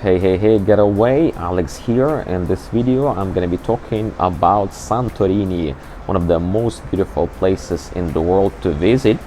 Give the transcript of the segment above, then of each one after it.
Hey, get away, Alex here. In this video I'm gonna be talking about Santorini, one of the most beautiful places in the world to visit.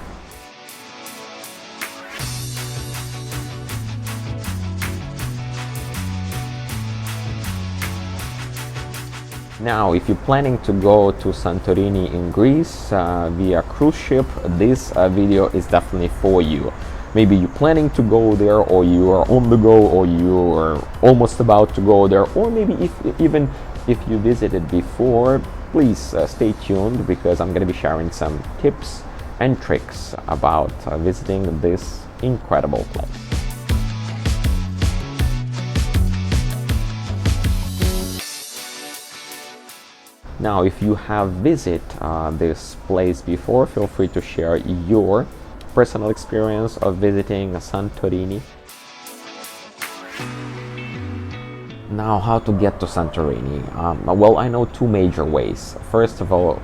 Now, if you're planning to go to Santorini in Greece via cruise ship, this video is definitely for you. Maybe you're planning to go there, or you are on the go, or you are almost about to go there, or maybe even if you visited before, please stay tuned, because I'm going to be sharing some tips and tricks about visiting this incredible place. Now, if you have visited this place before, feel free to share your personal experience of visiting Santorini. Now, how to get to Santorini? Well, I know two major ways. First of all,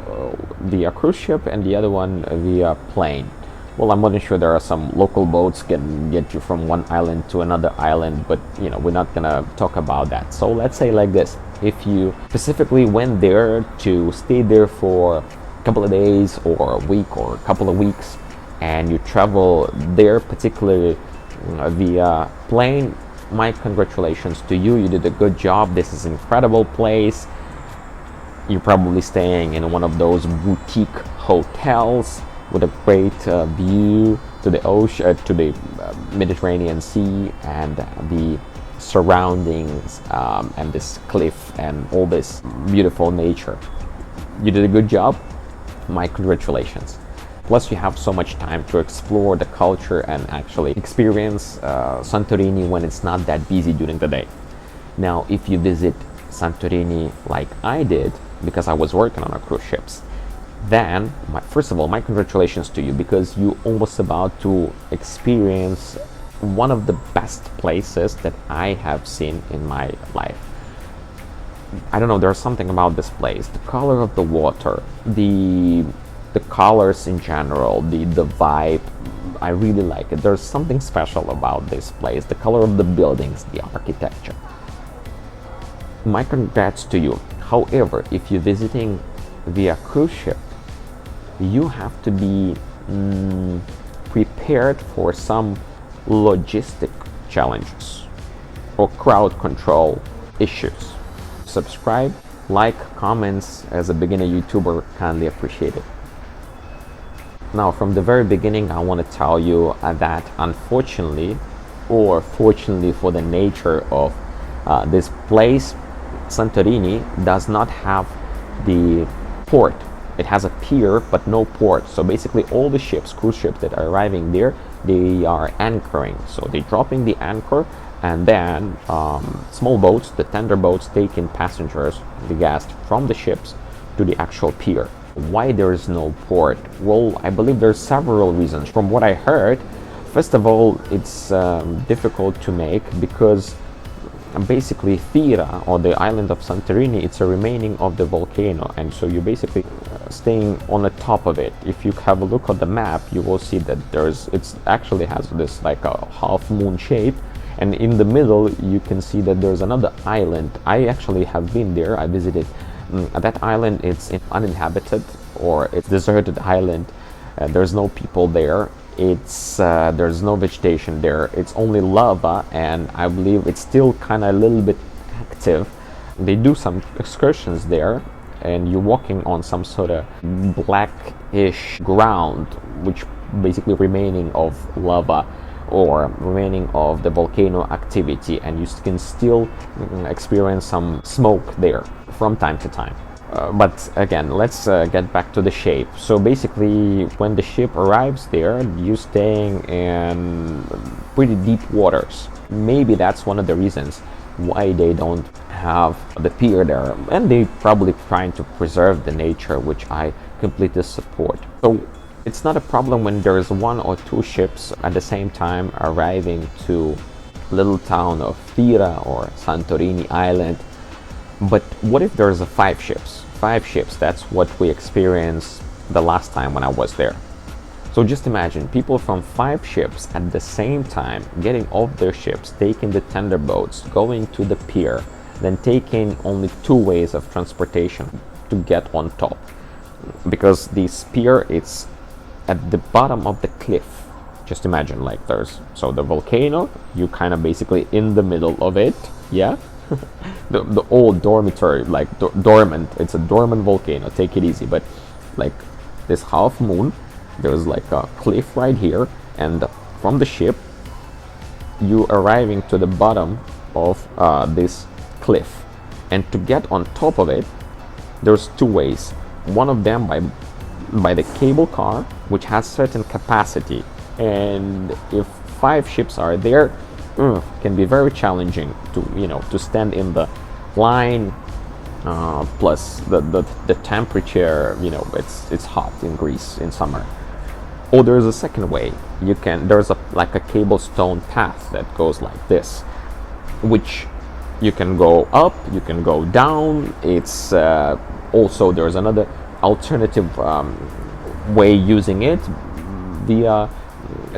via cruise ship, and the other one via plane. Well, I'm not sure, there are some local boats can get you from one island to another island, but we're not gonna talk about that. So let's say like this: if you specifically went there to stay there for a couple of days or a week or a couple of weeks, and you travel there particularly via plane, my congratulations to you. You did a good job. This is an incredible place. You're probably staying in one of those boutique hotels with a great view to the ocean, to the Mediterranean Sea, and the surroundings, and this cliff and all this beautiful nature. You did a good job. My congratulations. Plus, you have so much time to explore the culture and actually experience Santorini when it's not that busy during the day. Now, if you visit Santorini like I did, because I was working on a cruise ships, then first of all, my congratulations to you, because you almost about to experience one of the best places that I have seen in my life. I don't know, there's something about this place, the color of the water, the colors in general, the vibe. I really like it. There's something special about this place, the color of the buildings, the architecture. My congrats to you. However, if you're visiting via cruise ship, you have to be prepared for some logistic challenges or crowd control issues. Subscribe, like, comments as a beginner YouTuber, kindly appreciated. Now, from the very beginning, I want to tell you that unfortunately, or fortunately for the nature of this place, Santorini does not have the port. It has a pier, but no port. So basically all the ships, cruise ships that are arriving there, they are anchoring. So they're dropping the anchor, and then small boats, the tender boats, taking passengers, the guests, from the ships to the actual pier. Why there is no port? Well, I believe there's several reasons. From what I heard, first of all, it's difficult to make because basically Fira, or the island of Santorini, it's a remaining of the volcano, and so you're basically staying on the top of it. If you have a look at the map, you will see that it actually has this like a half moon shape, and in the middle you can see that there's another island. I actually have been there. I visited that island. It's uninhabited, or it's deserted island. There's no people there. There's no vegetation there. It's only lava, and I believe it's still kind of a little bit active. They do some excursions there, and you're walking on some sort of blackish ground, which basically remaining of lava or remaining of the volcano activity, and you can still experience some smoke there from time to time. But again, let's get back to the shape. So basically, when the ship arrives there, you're staying in pretty deep waters. Maybe that's one of the reasons why they don't have the pier there, and they probably trying to preserve the nature, which I completely support. So it's not a problem when there's one or two ships at the same time arriving to little town of Fira or Santorini Island. But what if there's five ships? That's what we experienced the last time when I was there. So just imagine people from 5 ships at the same time getting off their ships, taking the tender boats, going to the pier, then taking only 2 ways of transportation to get on top. Because the pier is at the bottom of the cliff. Just imagine, like, so the volcano, you kind of basically in the middle of it, yeah. the old dormitory, like dormant, it's a dormant volcano, take it easy. But like this half moon, there's like a cliff right here, and from the ship you arriving to the bottom of this cliff, and to get on top of it there's 2 ways. One of them by the cable car, which has certain capacity, and if 5 ships are there, can be very challenging to stand in the line. Plus the temperature, it's hot in Greece in summer. Or there's a second way. There's like a cable stone path that goes like this, which you can go up, you can go down. It's also there's another alternative way using it. The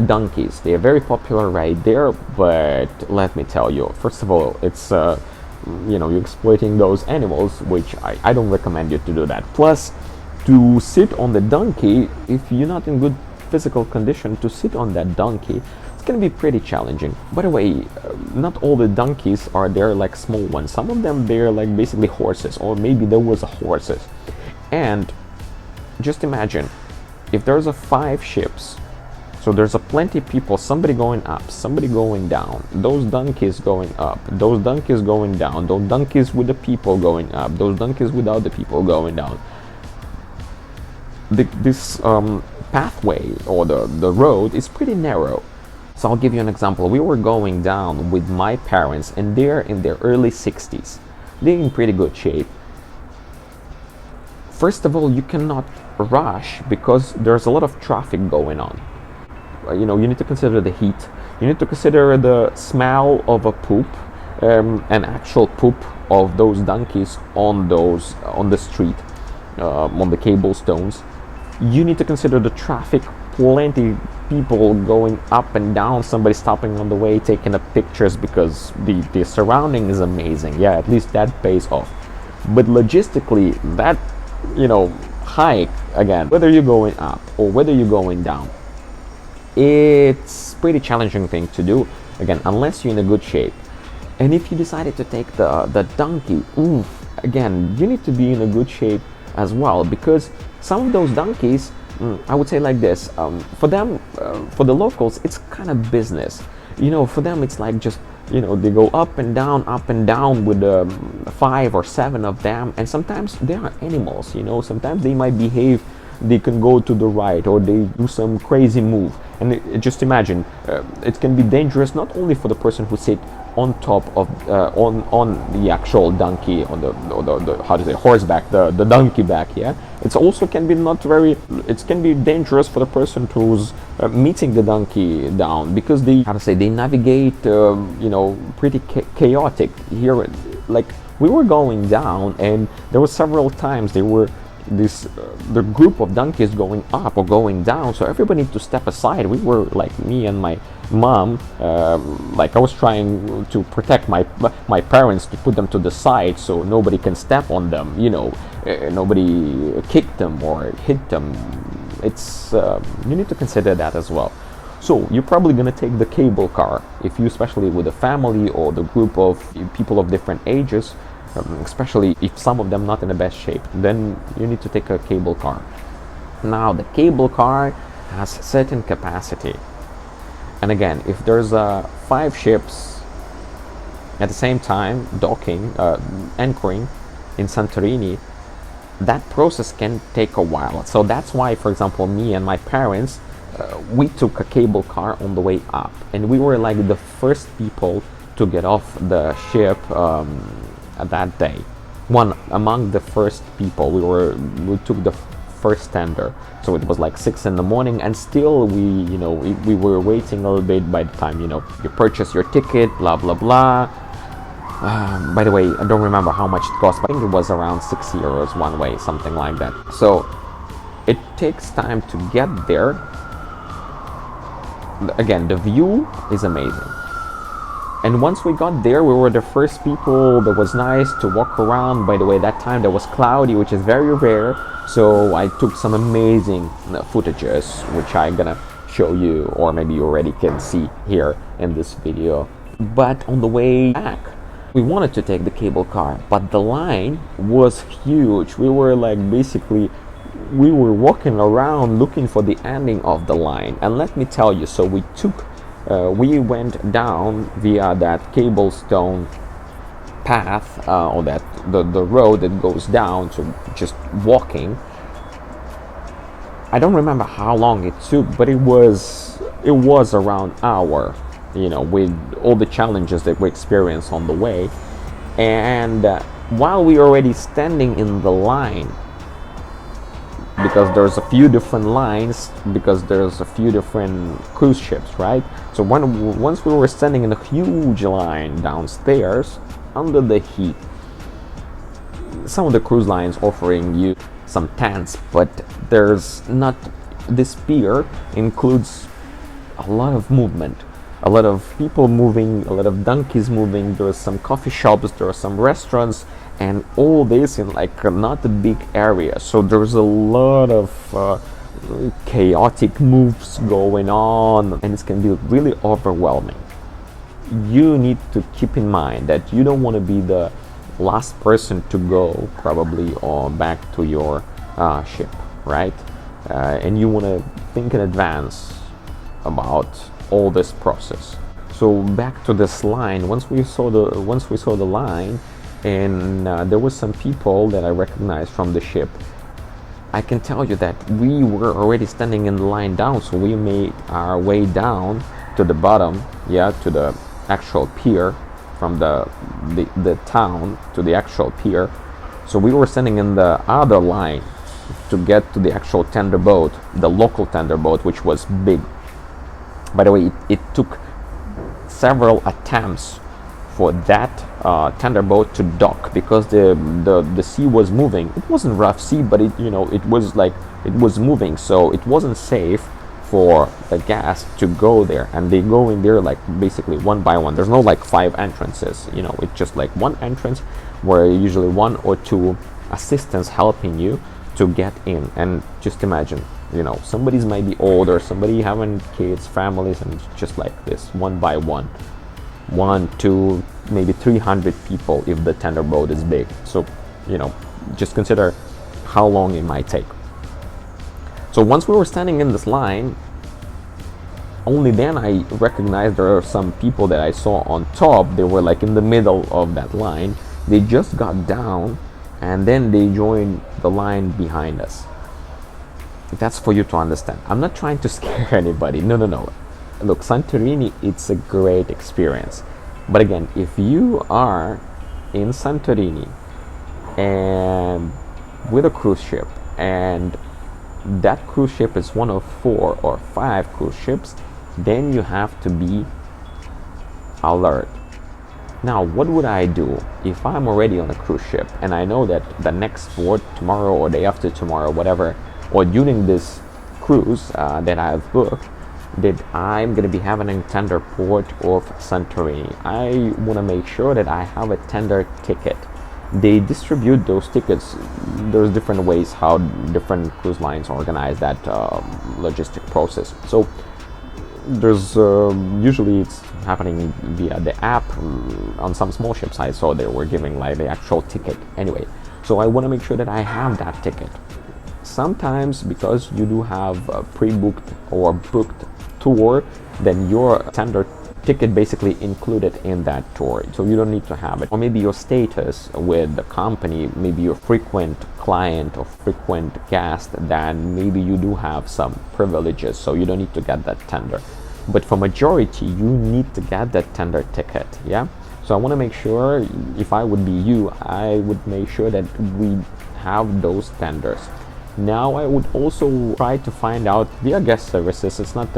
donkeys, they are very popular right there, but let me tell you, first of all, it's you're exploiting those animals, which I don't recommend you to do that. Plus, to sit on the donkey, if you're not in good physical condition, to sit on that donkey, it's going to be pretty challenging. By the way, not all the donkeys are there like small ones. Some of them, they're like basically horses, or maybe there was horses. And just imagine, if there's 5 ships, so there's plenty of people, somebody going up, somebody going down, those donkeys going up, those donkeys going down, those donkeys with the people going up, those donkeys without the people going down. This pathway, or the road, is pretty narrow. So I'll give you an example. We were going down with my parents, and they're in their early 60s. They're in pretty good shape. First of all, you cannot rush because there's a lot of traffic going on. You need to consider the heat. You need to consider the smell of a poop, an actual poop of those donkeys on the street, on the cable stones. You need to consider the traffic, plenty people going up and down, somebody stopping on the way, taking up pictures because the surrounding is amazing. Yeah, at least that pays off. But logistically, that hike, again, whether you're going up or whether you're going down, it's pretty challenging thing to do, again, unless you're in a good shape. And if you decided to take the donkey, again, you need to be in a good shape as well, because some of those donkeys, I would say like this, for them, for the locals, it's kind of business. For them it's like just they go up and down with 5 or 7 of them, and sometimes they are animals. Sometimes they might behave, they can go to the right, or they do some crazy move, and just imagine, it can be dangerous not only for the person who sit on top of on the actual donkey, on the how to say, horseback, the donkey back. Yeah, it's also can be it can be dangerous for the person who's meeting the donkey down, because they navigate pretty chaotic here. Like, we were going down, and there were several times the group of donkeys going up or going down, so everybody need to step aside. We were, like, me and my mom, like, I was trying to protect my parents, to put them to the side so nobody can step on them, nobody kick them or hit them. It's you need to consider that as well. So you're probably going to take the cable car, if you, especially with a family or the group of people of different ages, especially if some of them not in the best shape, then you need to take a cable car. Now, the cable car has certain capacity, and again, if there's 5 ships at the same time docking, anchoring in Santorini, that process can take a while. So that's why, for example, me and my parents, we took a cable car on the way up, and we were like the first people to get off the ship that day. One among the first people. We took the first tender, so it was like 6 in the morning, and still we were waiting a little bit. By the time you purchase your ticket, blah blah blah. By the way, I don't remember how much it cost, but I think it was around 6 euros one way, something like that. So it takes time to get there, again, the view is amazing. And once we got there, we were the first people. That was nice to walk around. By the way, that time there was cloudy, which is very rare. So I took some amazing footages, which I'm gonna show you, or maybe you already can see here in this video. But on the way back, we wanted to take the cable car, but the line was huge. We were like basically, we were walking around looking for the ending of the line. And let me tell you, so we went down via that cobblestone path, or that the road that goes down to just walking. I don't remember how long it took, but it was around an hour, with all the challenges that we experienced on the way. And while we were already standing in the line, because there's a few different lines, because there's a few different cruise ships, right? So once we were standing in a huge line downstairs under the heat, some of the cruise lines offering you some tents, but there's not. This pier includes a lot of movement, a lot of people moving, a lot of donkeys moving. There are some coffee shops, there are some restaurants, and all this in like not a big area. So there's a lot of chaotic moves going on, and it can be really overwhelming. You need to keep in mind that you don't want to be the last person to go, probably, or back to your ship, right? And you want to think in advance about all this process. So back to this line. Once we saw the line, and there was some people that I recognized from the ship. I can tell you that we were already standing in the line down, so we made our way down to the bottom, to the actual pier, from the town to the actual pier. So we were standing in the other line to get to the actual tender boat, the local tender boat, which was big. By the way, it took several attempts for that tender boat to dock, because the sea was moving. It wasn't rough sea, but it was moving, so it wasn't safe for the guests to go there, and they go in there like basically one by one. There's no like 5 entrances, it's just like one entrance where usually 1 or 2 assistants helping you to get in. And just imagine, somebody's might be older, somebody having kids, families, and it's just like this, one by one, 1, 2, maybe 300 people if the tender boat is big. So just consider how long it might take. So once we were standing in this line, only then I recognized there are some people that I saw on top. They were like in the middle of that line. They just got down, and then they joined the line behind us. That's for you to understand. I'm not trying to scare anybody. No. Look, Santorini, it's a great experience. But again, if you are in Santorini and with a cruise ship, and that cruise ship is one of 4 or 5 cruise ships, then you have to be alert. Now, what would I do if I'm already on a cruise ship and I know that the next port, tomorrow or day after tomorrow, whatever, or during this cruise that I've booked, that I'm going to be having a tender port of Santorini? I want to make sure that I have a tender ticket. They distribute those tickets. There's different ways how different cruise lines organize that logistic process. So there's usually it's happening via the app. On some small ships I saw they were giving like the actual ticket anyway. So I want to make sure that I have that ticket. Sometimes, because you do have a pre-booked or booked tour, then your tender ticket basically included in that tour, so you don't need to have it. Or maybe your status with the company, maybe you're a frequent client or frequent guest, then maybe you do have some privileges, so you don't need to get that tender. But for majority, you need to get that tender ticket. So I want to make sure, if I would be you, I would make sure that we have those tenders. Now I would also try to find out via guest services, it's not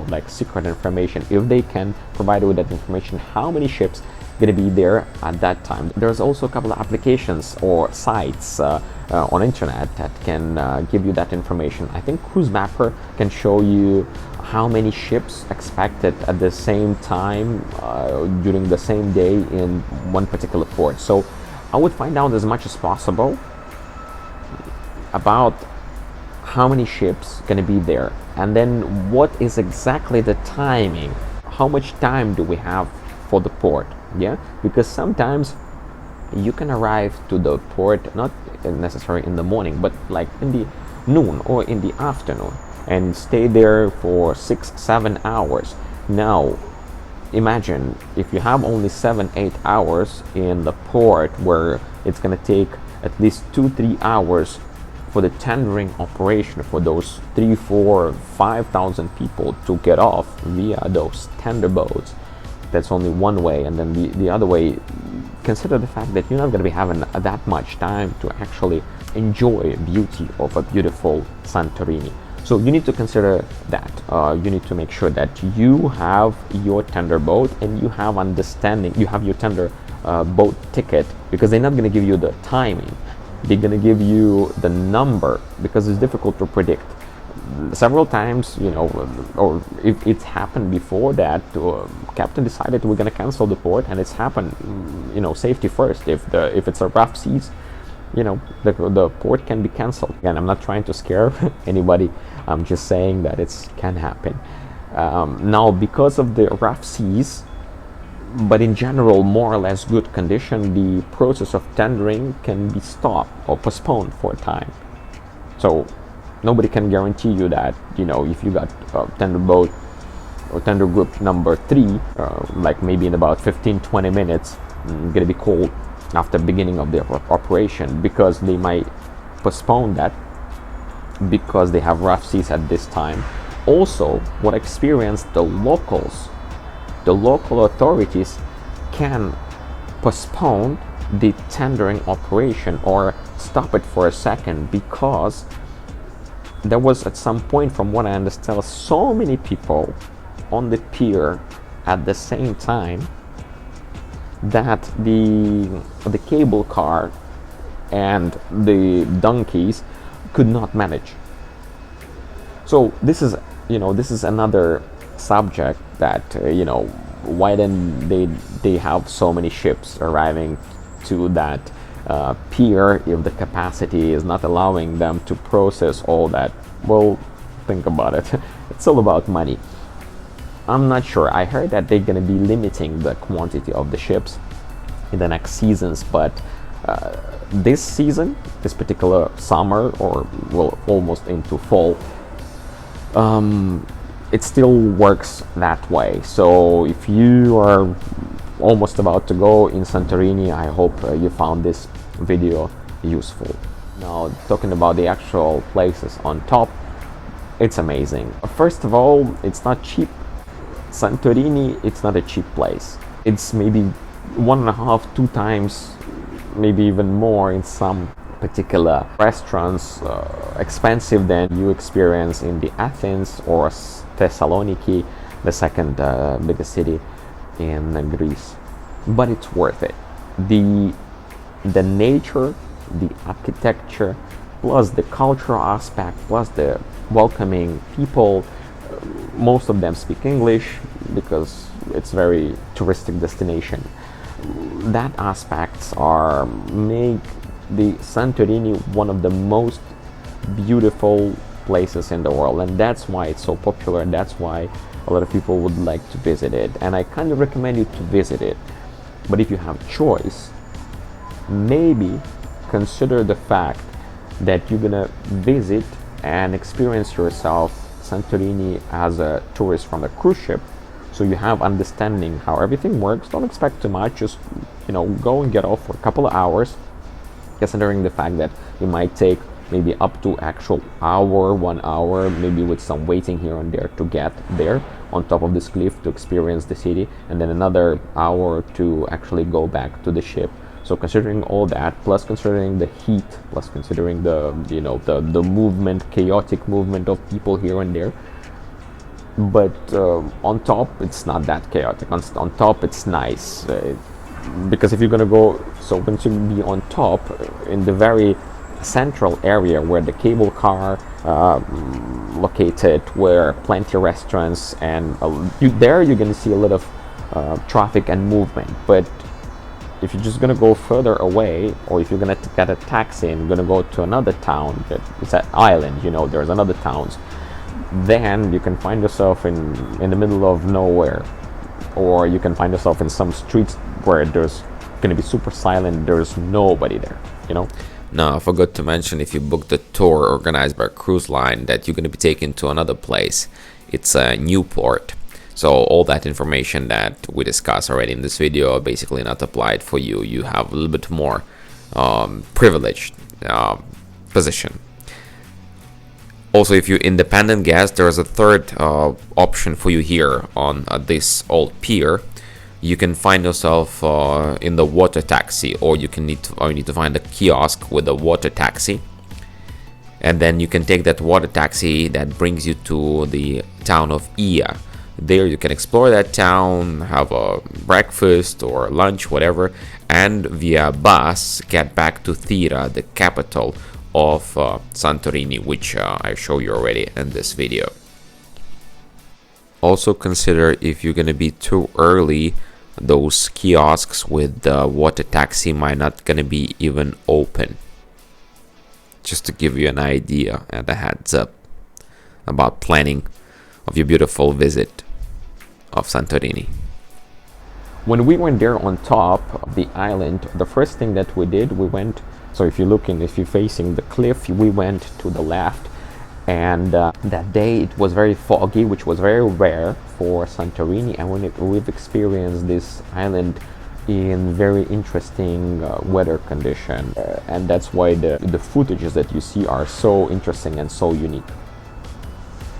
like secret information, if they can provide you with that information, how many ships going to be there at that time. There's also a couple of applications or sites on internet that can give you that information. I think Cruise Mapper can show you how many ships expected at the same time during the same day in one particular port. So I would find out as much as possible about how many ships going to be there, and then what is exactly the timing, how much time do we have for the port. Yeah, because sometimes you can arrive to the port not necessarily in the morning, but like in the noon or in the afternoon, and stay there for 6-7 hours. Now imagine if you have only 7-8 hours in the port, where it's going to take at least 2-3 hours for the tendering operation for those 3-4-5,000 people to get off via those tender boats. That's only one way, and then the other way, consider the fact that you're not going to be having that much time to actually enjoy beauty of a beautiful Santorini. So you need to consider that. You need to make sure that you have your tender boat and you have understanding, you have your tender boat ticket, because they're not going to give you the timing. They're going to give you the number, because it's difficult to predict. Several times, you know, or if it's happened before that, captain decided we're going to cancel the port, and it's happened, you know, safety first. If it's a rough seas, you know, the port can be cancelled. Again, I'm not trying to scare anybody. I'm just saying that it can happen. Now, because of the rough seas, but in general more or less good condition, the process of tendering can be stopped or postponed for a time. So nobody can guarantee you that, you know, if you got tender boat or tender group number 3, like maybe in about 15-20 minutes, gonna be called after beginning of the operation, because they might postpone that because they have rough seas at this time. Also, what I experienced, the local authorities can postpone the tendering operation or stop it for a second, because there was at some point, from what I understand, so many people on the pier at the same time that the cable car and the donkeys could not manage. So this is, you know, this is another subject that, you know, why then they have so many ships arriving to that pier if the capacity is not allowing them to process all that. Well, think about it. It's all about money. I'm not sure. I heard that they're going to be limiting the quantity of the ships in the next seasons, but this season, this particular summer, or well, almost into fall, it still works that way. So if you are almost about to go in Santorini, I hope you found this video useful. Now, talking about the actual places on top, it's amazing. First of all, it's not cheap. Santorini, it's not a cheap place. It's maybe 1.5-2 times, maybe even more in some particular restaurants, expensive than you experience in the Athens or Thessaloniki, the second biggest city in Greece. But it's worth it. The nature, the architecture, plus the cultural aspect, plus the welcoming people. Most of them speak English because it's very touristic destination. That aspects are make the Santorini one of the most beautiful places in the world, and that's why it's so popular, and that's why a lot of people would like to visit it, and I kind of recommend you to visit it. But if you have choice, maybe consider the fact that you're gonna visit and experience yourself Santorini as a tourist from a cruise ship, so you have understanding how everything works. Don't expect too much, just, you know, go and get off for a couple of hours, considering the fact that it might take maybe up to actual hour, 1 hour, maybe with some waiting here and there to get there on top of this cliff to experience the city, and then another hour to actually go back to the ship. So considering all that, plus considering the heat, plus considering the, you know, the movement, chaotic movement of people here and there, but on top it's not that chaotic. On top it's nice, because if you're gonna go, so once you be on top in the very central area where the cable car located, where plenty of restaurants, and there you're gonna see a lot of traffic and movement. But if you're just gonna go further away, or if you're gonna get a taxi and you're gonna go to another town, that it's an island, you know, there's another towns, then you can find yourself in the middle of nowhere, or you can find yourself in some streets where there's gonna be super silent, there's nobody there, you know. Now, I forgot to mention, if you book the tour organized by a cruise line, that you're going to be taken to another place. It's a Newport. So all that information that we discussed already in this video are basically not applied for you. You have a little bit more privileged position. Also, if you're independent guest, there's a third option for you here on this old pier. You can find yourself in the water taxi, or you need to find a kiosk with a water taxi, and then you can take that water taxi that brings you to the town of Ia. There you can explore that town, have a breakfast or lunch, whatever, and via bus get back to Fira, the capital of Santorini, which I show you already in this video. Also consider, if you're gonna be too early, those kiosks with the water taxi might not gonna be even open. Just to give you an idea and a heads up about planning of your beautiful visit of Santorini. When we went there on top of the island, the first thing that we did, we went, so if you're facing the cliff, we went to the left. And that day it was very foggy, which was very rare for Santorini, and we've experienced this island in very interesting weather condition, and that's why the footages that you see are so interesting and so unique.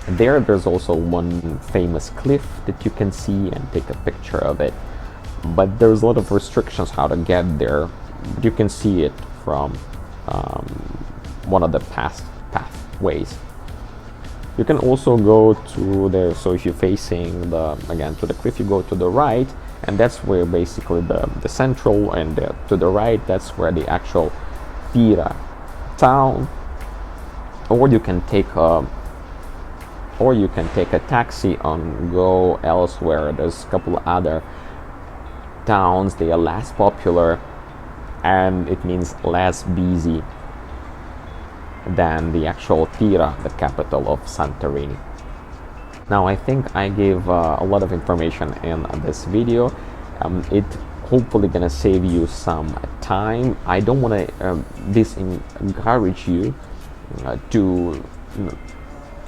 There's also one famous cliff that you can see and take a picture of it, but there's a lot of restrictions how to get there. You can see it from one of the pathways. You can also go to there, so if you're facing again to the cliff, you go to the right, and that's where basically the central, and to the right, that's where the actual Fira town. Or you can take a taxi and go elsewhere. There's a couple of other towns, they are less popular, and it means less busy than the actual Fira, the capital of Santorini. Now, I think I gave a lot of information in this video. It hopefully gonna save you some time. I don't want to discourage you to,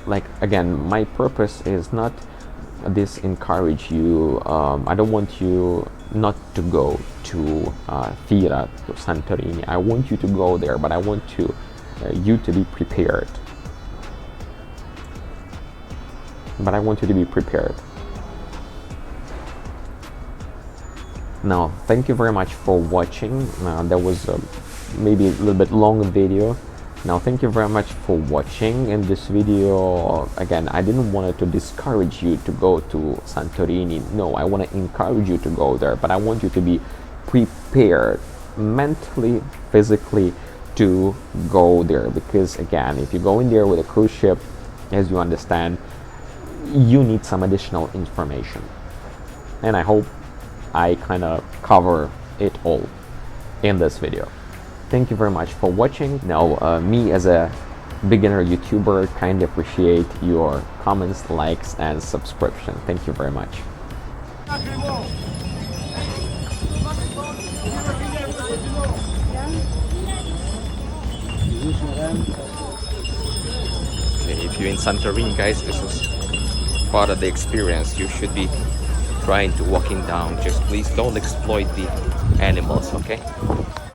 like, again, my purpose is not disencourage you. I don't want you not to go to Fira, to Santorini. I want you to go there, but I want you to be prepared. Now, thank you very much for watching. That was maybe a little bit long video. Now, thank you very much for watching. In this video, again, I didn't want to discourage you to go to Santorini. No, I want to encourage you to go there, but I want you to be prepared mentally, physically, to go there. Because again, if you go in there with a cruise ship, as you understand, you need some additional information, and I hope I kind of cover it all in this video. Thank you very much for watching. Now, me as a beginner YouTuber kind of appreciate your comments, likes, and subscription. Thank you very much. If you're in Santorini, guys, this is part of the experience. You should be trying to walking down. Just please don't exploit the animals, okay?